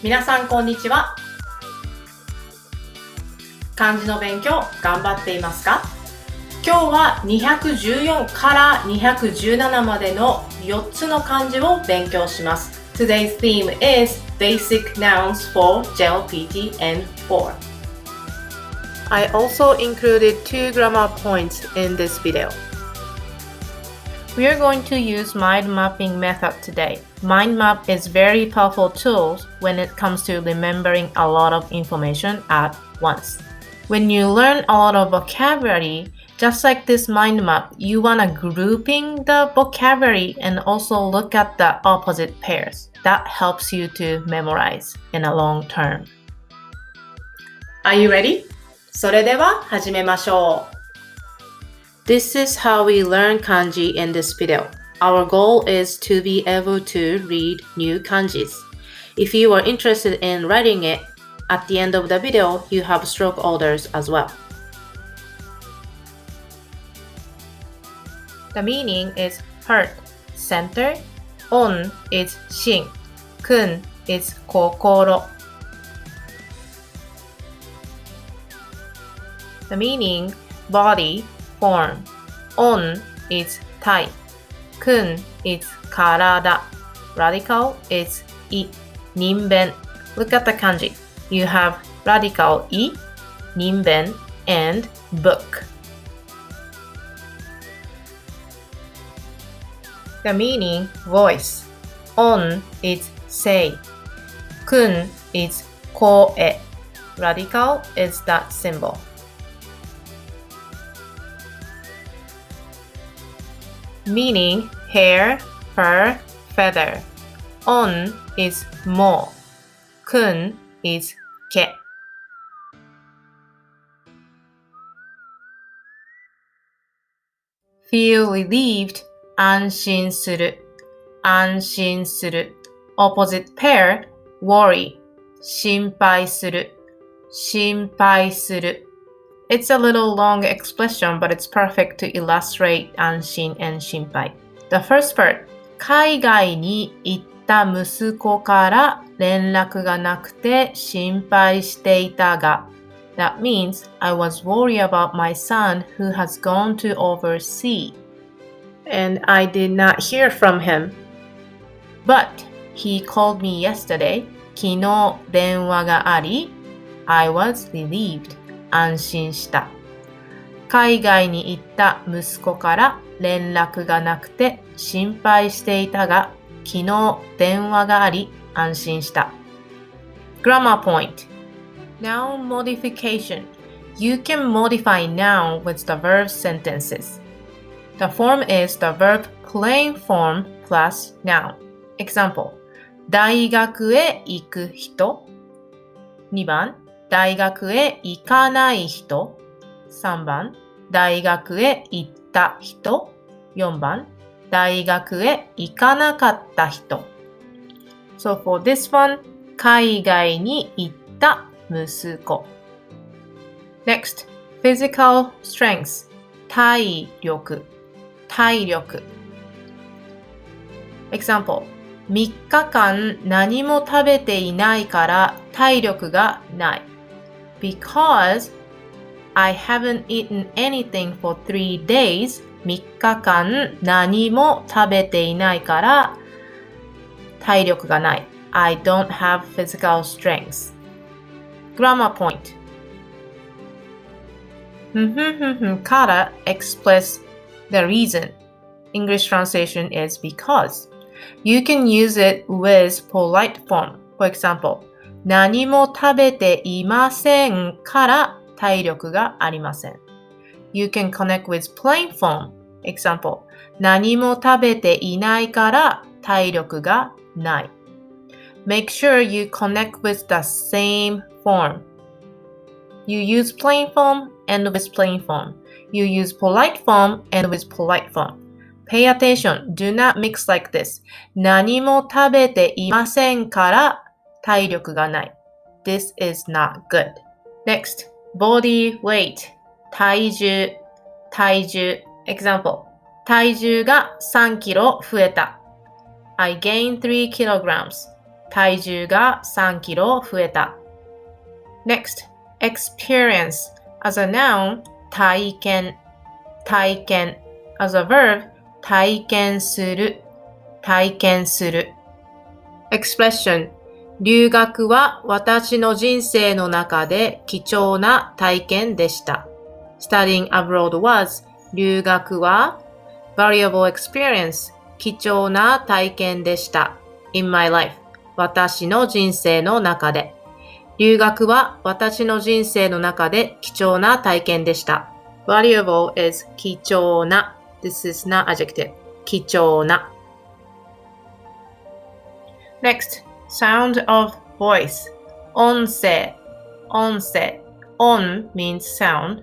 皆さんこんにちは。漢字の勉強頑張っていますか？今日は214から217までの4つの漢字を勉強します。Today's theme is Basic Nouns for JLPT-N4. I also included 2 grammar points in this video. We are going to use mind mapping method today. Mind map is very powerful tool when it comes to remembering a lot of information at once. When you learn a lot of vocabulary, just like this mind map, you want to grouping the vocabulary and also look at the opposite pairs. That helps you to memorize in a long term. Are you ready? それでは始めましょう。This is how we learn kanji in this video. Our goal is to be able to read new kanjis. If you are interested in writing it, at the end of the video, you have stroke orders as well. The meaning is heart, center, on is shin, kun is kokoro. The meaning body, form, on is tai, kun is karada, radical is I, ninben. Look at the kanji. You have radical I, ninben, and book. The meaning voice, on is say, kun is koe, radical is that symbol. Meaning hair, fur, feather. On is mo, kun is ke. Feel relieved, 安心する、安心する。Opposite pair, worry, 心配する、心配する。It's a little long expression, but it's perfect to illustrate 安心 and 心配。The first part, 海外に行った息子から連絡がなくて心配していたが。That means I was worried about my son who has gone to overseas, and I did not hear from him. But he called me yesterday. 昨日電話があり、I was relieved. 安心した。海外に行った息子から連絡がなくて心配していたが、昨日電話があり安心した。Grammar point. Noun modification. You can modify noun with the verb sentences. The form is the verb plain form plus noun. Example. 大学へ行く人。2番。大学へ行かない人。3番。大学へ行った人。4番。大学へ行かなかった人。So for this one, 海外に行った息子。Next, physical strength. 体力。体力。Example. 3日間何も食べていないから体力がない。Because I haven't eaten anything for 3 days, 3日間何も食べていないから体力がない。I don't have physical strength. Grammar point. から express the reason. English translation is because. You can use it with polite form. For example, 何も食べていませんから体力がありません。You can connect with plain form. Example, 何も食べていないから体力がない。Make sure you connect with the same form. You use plain form and with plain form. You use polite form and with polite form. Pay attention. Do not mix like this. 何も食べていませんから体力がない。This is not good. Next, body weight. 体重。体重。Example. 体重が3キロ増えた。I gained 3 kilograms. 体重が3キロ増えた。Next, experience. As a noun, 体験。体験。As a verb, 体験する。体験する。Expression. 留学は私の人生の中で貴重な体験でした。Studying abroad was 留学は valuable experience 貴重な体験でした。In my life 私の人生の中で留学は私の人生の中で貴重な体験でした。Valuable is 貴重な This is not adjective 貴重な Next, sound of voice 音声音声 On means sound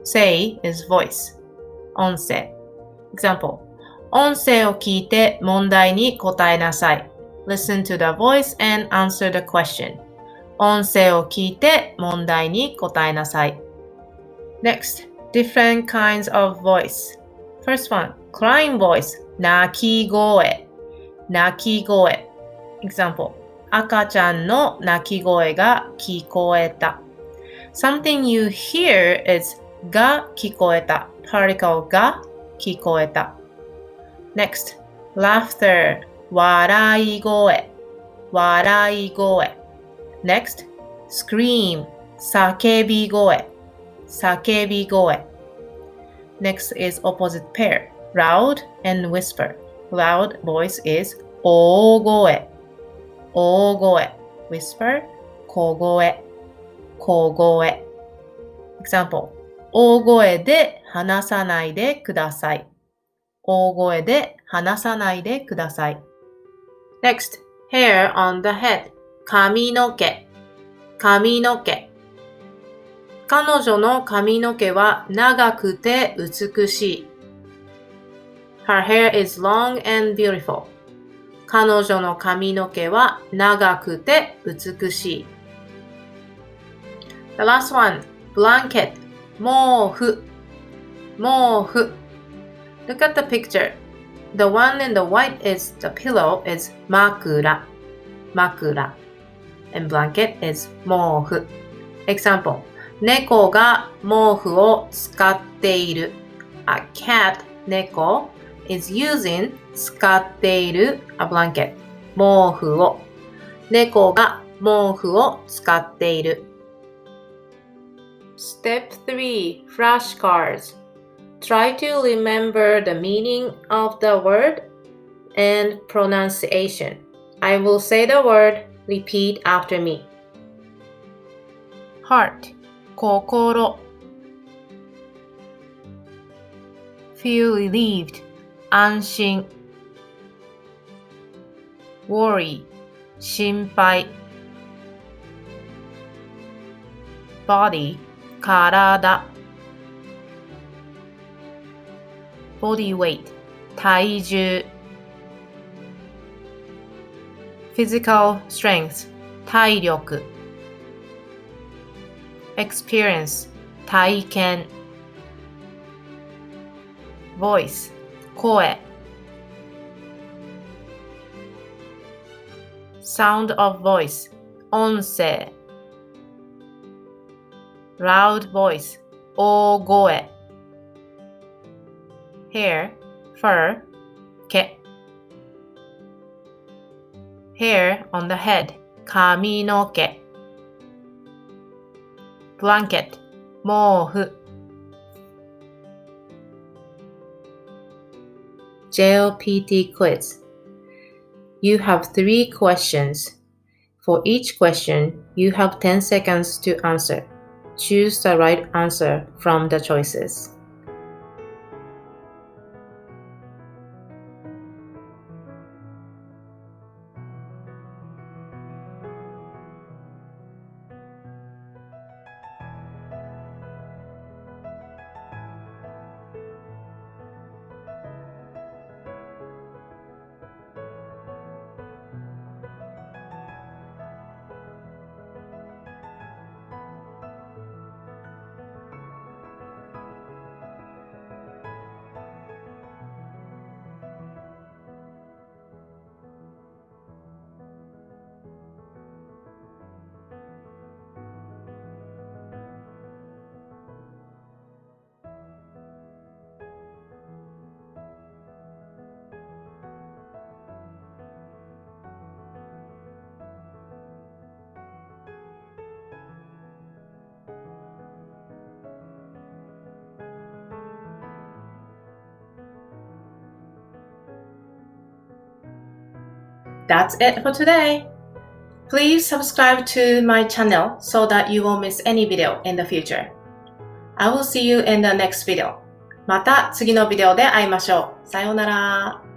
Say is voice 音声 Example 音声を聞いて問題に答えなさい Listen to the voice and answer the question 音声を聞いて問題に答えなさい Next, different kinds of voice First one, crying voice 泣き声泣き声 Example 赤ちゃんの泣き声が聞こえた Something you hear is が聞こえた Particle が聞こえた Next, laughter 笑い声笑い声 Next, scream 叫び声叫び声 Next is opposite pair Loud and whisper Loud voice is 大声大声 Whisper 小声小声 Example 大声で話さないでください。大声で話さないでください。Next, hair on the head. 髪の毛。髪の毛。彼女の髪の毛は長くて美しい。Her hair is long and beautiful. 彼女の髪の毛は長くて美しい。The last one, blanket. 毛布。毛布。Look at the picture. The one in the white is the pillow is 枕。枕。And blanket is 毛布。Example. 猫が毛布を使っている。A cat, 猫 is using 使っている a blanket. 毛布を。猫が毛布を使っている。Step 3. Flashcards. Try to remember the meaning of the word and pronunciation. I will say the word, repeat after me. Heart, 心 Feel relieved, 安心 Worry, 心配 Body, 体 Body weight, 体重 Physical strength, 体力 Experience, 体験 Voice, 声 Sound of voice, 音声 Loud voice, 大声 Hair, fur, 毛 Hair on the head, 髪の毛 Blanket, 毛布 JLPT quiz. You have 3 questions. For each question, you have 10 seconds to answer. Choose the right answer from the choices. That's it for today. Please subscribe to my channel so that you won't miss any video in the future. I will see you in the next video. また次のビデオで会いましょう。さようなら。